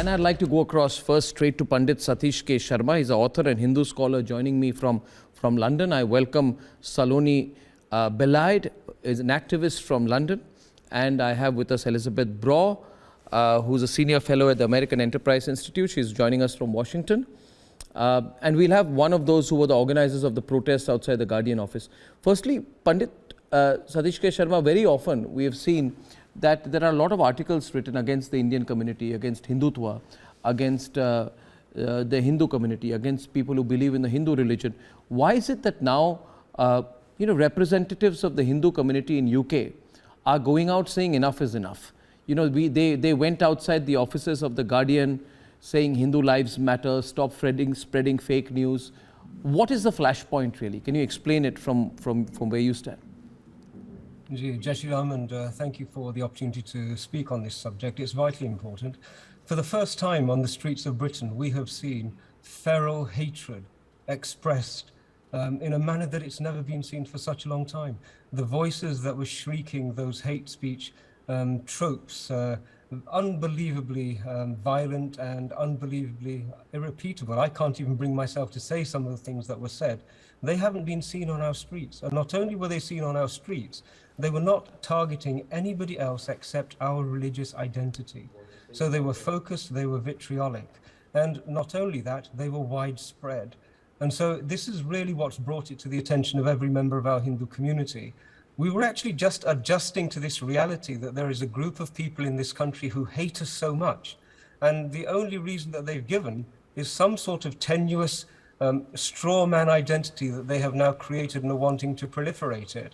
And I'd like to go across first straight to Pandit Satish K. Sharma. He's an author and Hindu scholar joining me from London. I welcome Saloni. Belaid is an activist from London. And I have with us Elizabeth Braw, who's a senior fellow at the American Enterprise Institute. She's joining us from Washington. And we'll have one of those who were the organizers of the protests outside the Guardian office. Firstly, Pandit Satish K. Sharma, very often we have seen that there are a lot of articles written against the Indian community, against Hindutva, against the Hindu community, against people who believe in the Hindu religion. Why is it that now, representatives of the Hindu community in UK are going out saying enough is enough? They went outside the offices of the Guardian saying Hindu lives matter, stop spreading fake news. What is the flashpoint really? Can you explain it from where you stand? Jai Shri Ram, and thank you for the opportunity to speak on this subject. It's vitally important. For the first time on the streets of Britain, we have seen feral hatred expressed in a manner that it's never been seen for such a long time. The voices that were shrieking those hate speech tropes, unbelievably violent and unbelievably irrepeatable. I can't even bring myself to say some of the things that were said. They haven't been seen on our streets. And not only were they seen on our streets, they were not targeting anybody else except our religious identity. So they were focused, they were vitriolic. And not only that, they were widespread. And so this is really what's brought it to the attention of every member of our Hindu community. We were actually just adjusting to this reality that there is a group of people in this country who hate us so much. And the only reason that they've given is some sort of tenuous straw man identity that they have now created and are wanting to proliferate it.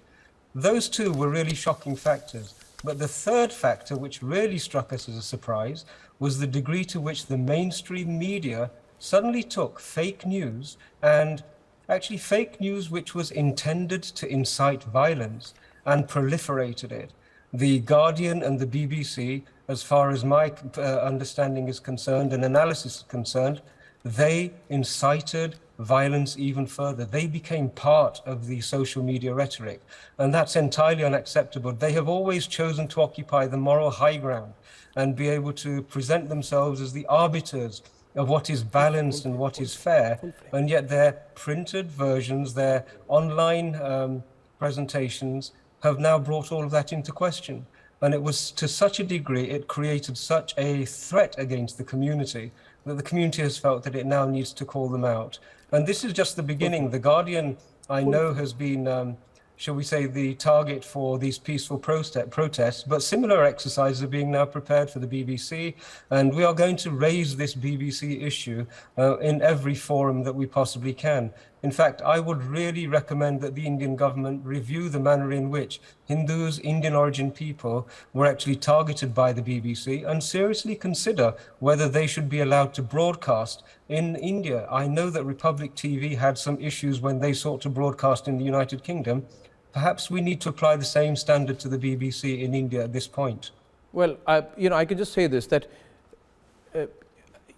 Those two were really shocking factors. But the third factor, which really struck us as a surprise, was the degree to which the mainstream media suddenly took fake news, and actually fake news which was intended to incite violence, and proliferated it. The Guardian and the BBC, as far as my understanding is concerned and analysis is concerned, they incited violence even further. They became part of the social media rhetoric, and that's entirely unacceptable. They have always chosen to occupy the moral high ground and be able to present themselves as the arbiters of what is balanced and what is fair, and yet their printed versions, their online presentations have now brought all of that into question. And it was to such a degree, it created such a threat against the community that the community has felt that it now needs to call them out. And this is just the beginning. The Guardian, I know, has been, shall we say, the target for these peaceful protests, but similar exercises are being now prepared for the BBC, and we are going to raise this BBC issue in every forum that we possibly can. In fact, I would really recommend that the Indian government review the manner in which Hindus, Indian origin people, were actually targeted by the BBC, and seriously consider whether they should be allowed to broadcast in India. I know that Republic TV had some issues when they sought to broadcast in the United Kingdom. Perhaps we need to apply the same standard to the BBC in India at this point. Well, I can just say this, that,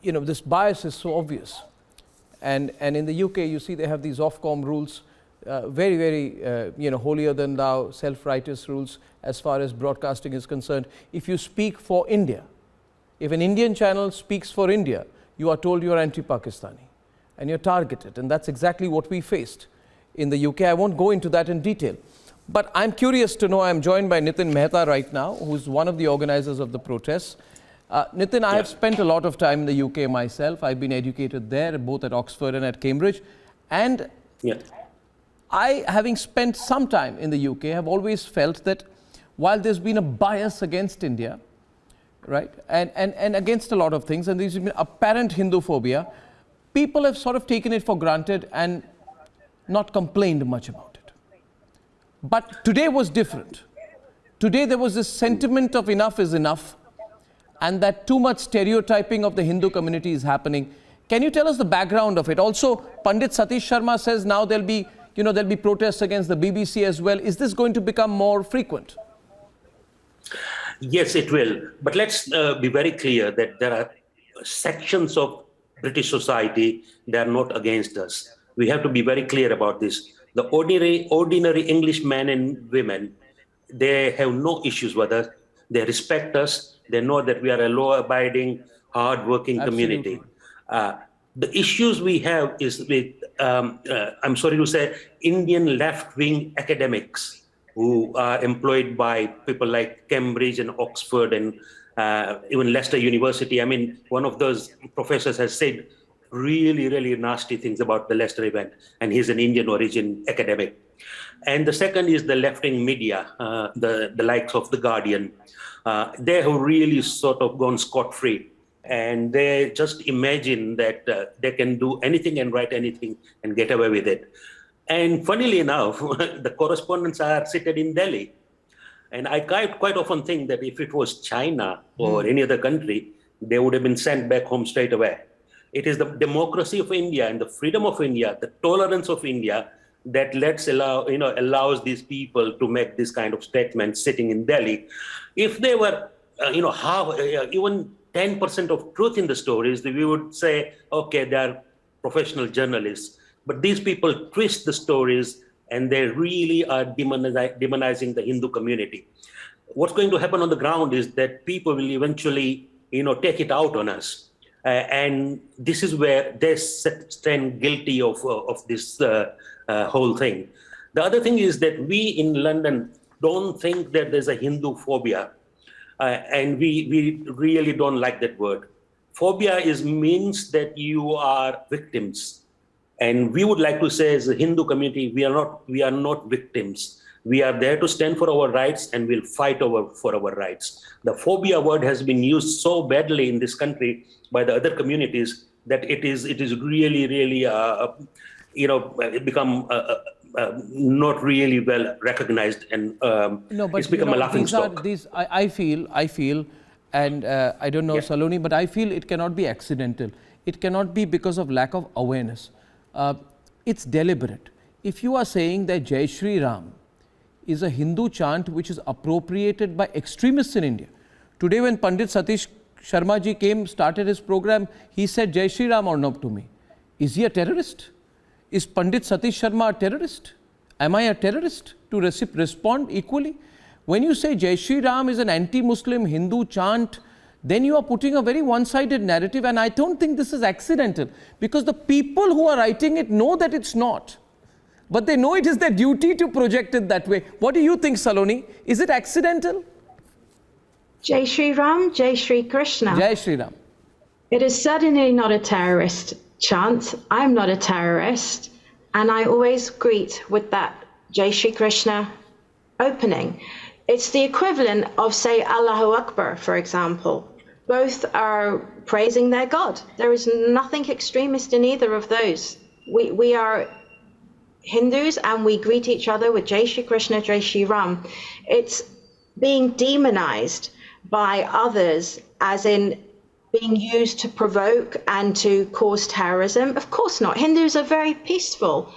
this bias is so obvious. And in the UK, you see they have these Ofcom rules, very, very, holier than thou, self-righteous rules as far as broadcasting is concerned. If you speak for India, if an Indian channel speaks for India, you are told you are anti-Pakistani and you're targeted. And that's exactly what we faced in the UK. I won't go into that in detail. But I'm curious to know, I'm joined by Nitin Mehta right now, who's one of the organizers of the protests. Nitin, I have spent a lot of time in the UK myself. I've been educated there, both at Oxford and at Cambridge. And I, having spent some time in the UK, have always felt that while there's been a bias against India, right, and against a lot of things, and there's been apparent Hinduphobia, people have sort of taken it for granted and not complained much about it. But today was different. Today there was this sentiment of enough is enough, and that too much stereotyping of the Hindu community is happening. Can you tell us the background of it? Also, Pandit Satish Sharma says now there'll be protests against the BBC as well. Is this going to become more frequent? Yes, it will. But let's be very clear that there are sections of British society that are not against us. We have to be very clear about this. The ordinary English men and women, they have no issues with us. They respect us. They know that we are a law-abiding, hard-working community. The issues we have is with, I'm sorry to say, Indian left-wing academics who are employed by people like Cambridge and Oxford and even Leicester University. I mean, one of those professors has said really, really nasty things about the Leicester event, and he's an Indian origin academic. And the second is the left-wing media, the likes of The Guardian. They have really sort of gone scot-free, and they just imagine that they can do anything and write anything and get away with it. And funnily enough, the correspondents are seated in Delhi. And I quite often think that if it was China or any other country, they would have been sent back home straight away. It is the democracy of India and the freedom of India, the tolerance of India, that allows these people to make this kind of statements sitting in Delhi. If they were, even 10% of truth in the stories, we would say, okay, they are professional journalists. But these people twist the stories, and they really are demonizing the Hindu community. What's going to happen on the ground is that people will eventually, take it out on us. And this is where they stand guilty of this whole thing. The other thing is that we in London don't think that there's a Hindu phobia. And we really don't like that word. Phobia means that you are victims. And we would like to say, as a Hindu community, we are not victims. We are there to stand for our rights, and we'll fight for our rights. The phobia word has been used so badly in this country by the other communities that it is really, really, it become not really well recognized, and it's become a laughing stock. I feel, and I don't know, yeah, Saloni, but I feel it cannot be accidental. It cannot be because of lack of awareness. It's deliberate. If you are saying that Jai Shri Ram is a Hindu chant which is appropriated by extremists in India. Today when Pandit Satish Sharma ji started his program, he said Jai Shri Ram Arnab to me. Is he a terrorist? Is Pandit Satish Sharma a terrorist? Am I a terrorist to respond equally? When you say Jai Shri Ram is an anti-Muslim Hindu chant, then you are putting a very one-sided narrative, and I don't think this is accidental, because the people who are writing it know that it's not. But they know it is their duty to project it that way. What do you think, Saloni? Is it accidental? Jai Shri Ram, Jai Shri Krishna. Jai Shri Ram. It is certainly not a terrorist chant. I'm not a terrorist. And I always greet with that Jai Shri Krishna opening. It's the equivalent of, say, Allahu Akbar, for example. Both are praising their God. There is nothing extremist in either of those. We are Hindus, and we greet each other with Jai Shri Krishna, Jai Shri Ram. It's being demonized by others as in being used to provoke and to cause terrorism. Of course not. Hindus are very peaceful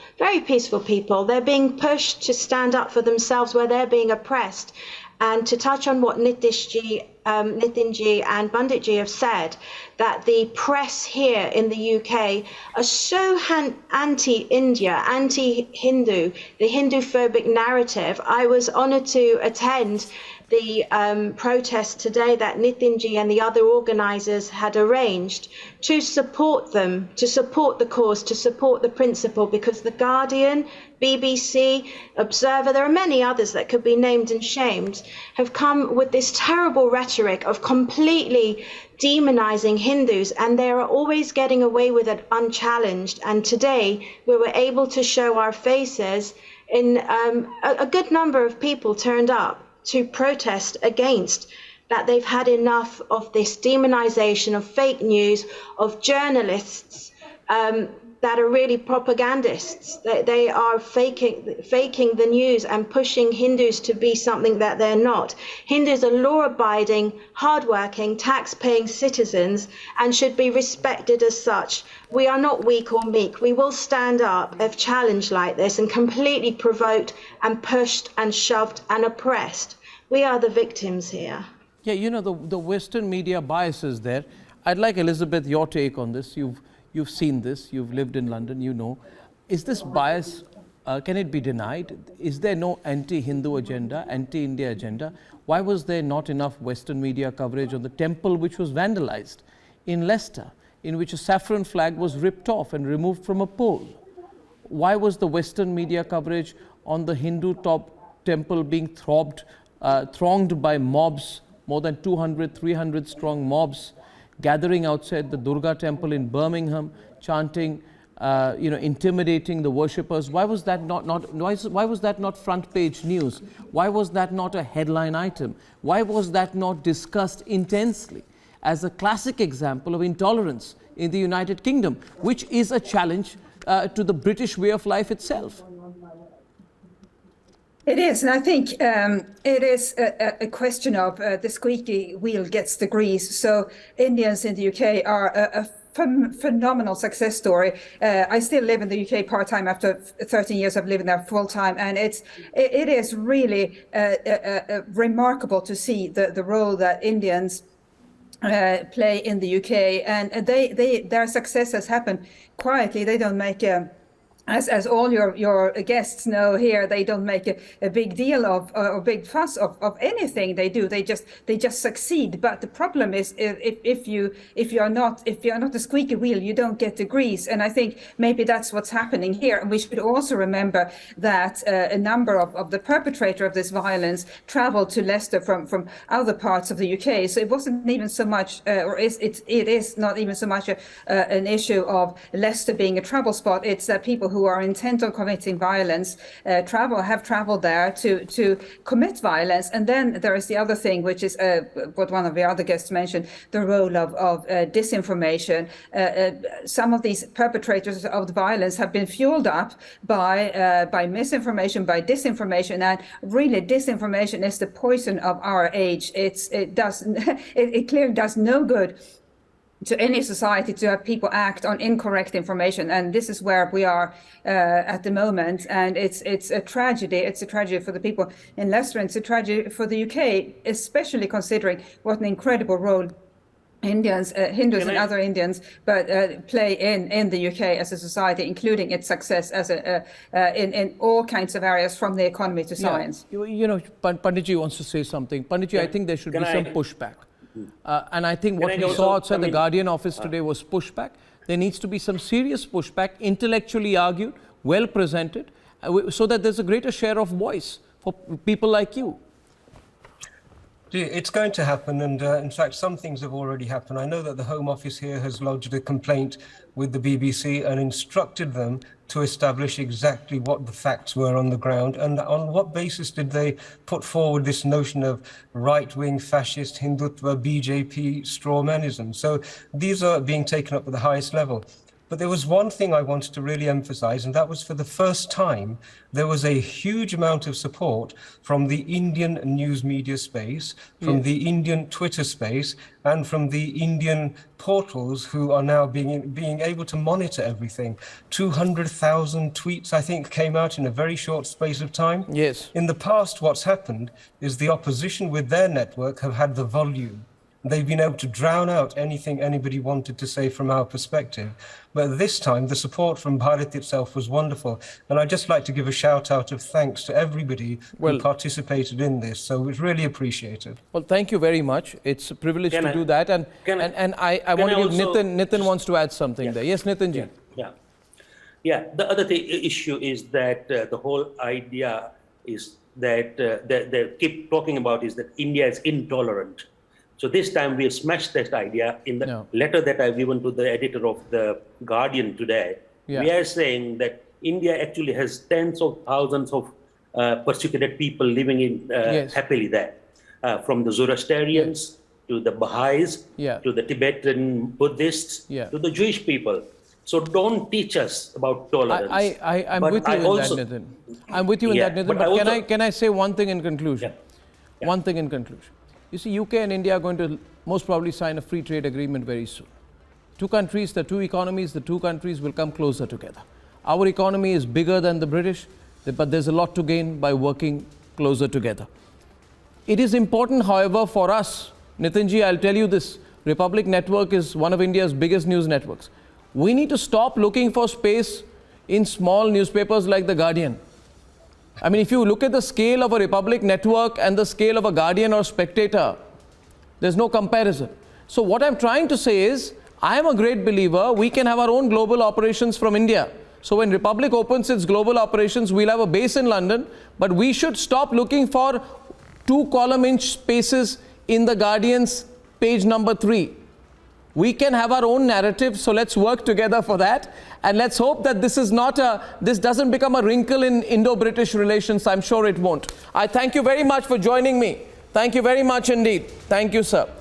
people. They're being pushed to stand up for themselves where they're being oppressed. And to touch on what Nitinji and Panditji have said, that the press here in the UK are so anti-India, anti-Hindu, the Hindu-phobic narrative. I was honoured to attend the protest today that Nitinji and the other organisers had arranged to support them, to support the cause, to support the principle, because The Guardian, BBC, Observer, there are many others that could be named and shamed, have come with this terrible rhetoric of completely demonizing Hindus, and they are always getting away with it unchallenged. And today we were able to show our faces in a good number of people turned up to protest against that. They've had enough of this demonization of fake news, of journalists that are really propagandists. They are faking the news and pushing Hindus to be something that they're not. Hindus are law-abiding, hard-working, tax-paying citizens and should be respected as such. We are not weak or meek. We will stand up if challenged like this and completely provoked and pushed and shoved and oppressed. We are the victims here. Yeah, you know, the Western media bias is there. I'd like, Elizabeth, your take on this. You've seen this, you've lived in London, you know. Is this bias, can it be denied? Is there no anti-Hindu agenda, anti-India agenda? Why was there not enough Western media coverage on the temple which was vandalized in Leicester in which a saffron flag was ripped off and removed from a pole? Why was the Western media coverage on the Hindu temple being thronged by mobs, more than 200, 300 strong mobs, gathering outside the Durga temple in Birmingham, chanting, intimidating the worshippers? Why was that why was that not front page news? Why was that not a headline item? Why was that not discussed intensely as a classic example of intolerance in the United Kingdom, which is a challenge to the British way of life itself? It is, and I think it is a question of the squeaky wheel gets the grease. So Indians in the UK are a phenomenal success story. I still live in the UK part-time after 13 years of living there full-time, and it is really remarkable to see the role that Indians play in the UK, and their success has happened quietly. They don't make as all your guests know here, they don't make a big deal of or big fuss of anything they do. They just succeed. But the problem is if you're not the squeaky wheel, you don't get the grease. And I think maybe that's what's happening here. And we should also remember that a number of the perpetrator of this violence traveled to Leicester from other parts of the UK. So it wasn't even so much, it is not even so much an issue of Leicester being a trouble spot. It's that people who are intent on committing violence have traveled there to commit violence. And then there is the other thing, which is what one of the other guests mentioned, the role of disinformation. Some of these perpetrators of the violence have been fueled up by misinformation, by disinformation, and really disinformation is the poison of our age. It clearly does no good to any society to have people act on incorrect information, and this is where we are at the moment. And it's a tragedy. It's a tragedy for the people in Leicester, and it's a tragedy for the UK, especially considering what an incredible role Hindus and other Indians play in the UK as a society, including its success as in all kinds of areas, from the economy to science. Panditji wants to say something. Panditji, I think there should be some pushback. And I think what we saw outside the Guardian office today was pushback. There needs to be some serious pushback, intellectually argued, well presented, so that there's a greater share of voice for people like you. It's going to happen, and in fact, some things have already happened. I know that the Home Office here has lodged a complaint with the BBC and instructed them to establish exactly what the facts were on the ground, and on what basis did they put forward this notion of right-wing fascist Hindutva BJP strawmanism. So these are being taken up at the highest level. But there was one thing I wanted to really emphasize, and that was, for the first time, there was a huge amount of support from the Indian news media space, from the Indian Twitter space, and from the Indian portals who are now being able to monitor everything. 200,000 tweets, I think, came out in a very short space of time. Yes. In the past, what's happened is the opposition with their network have had the volume. They've been able to drown out anything anybody wanted to say from our perspective. But this time, the support from Bharat itself was wonderful. And I'd just like to give a shout out of thanks to everybody who participated in this. So it's really appreciated. Well, thank you very much. It's a privilege to do that. And I want to give Nitin wants to add something there. Yes, Nitinji. Yeah. The other issue is that the whole idea is that they keep talking about is that India is intolerant. So this time we have smashed that idea. In the letter that I've given to the editor of the Guardian today, we are saying that India actually has tens of thousands of persecuted people living in happily there, from the Zoroastrians to the Baha'is to the Tibetan Buddhists to the Jewish people. So don't teach us about tolerance. I'm with you in that, Nitin. I'm with you in that, Nitin. But can I say one thing in conclusion? One thing in conclusion. You see, UK and India are going to most probably sign a free trade agreement very soon. Two countries, the two economies, the two countries will come closer together. Our economy is bigger than the British, but there's a lot to gain by working closer together. It is important, however, for us, Nitinji, I'll tell you this, Republic Network is one of India's biggest news networks. We need to stop looking for space in small newspapers like The Guardian. I mean, if you look at the scale of a Republic Network and the scale of a Guardian or Spectator, there's no comparison. So what I'm trying to say is, I am a great believer we can have our own global operations from India. So when Republic opens its global operations, we'll have a base in London, but we should stop looking for 2 column-inch spaces in the Guardian's page number 3. We can have our own narrative, so let's work together for that. And let's hope that this doesn't become a wrinkle in Indo-British relations. I'm sure it won't. I thank you very much for joining me. Thank you very much indeed. Thank you, sir.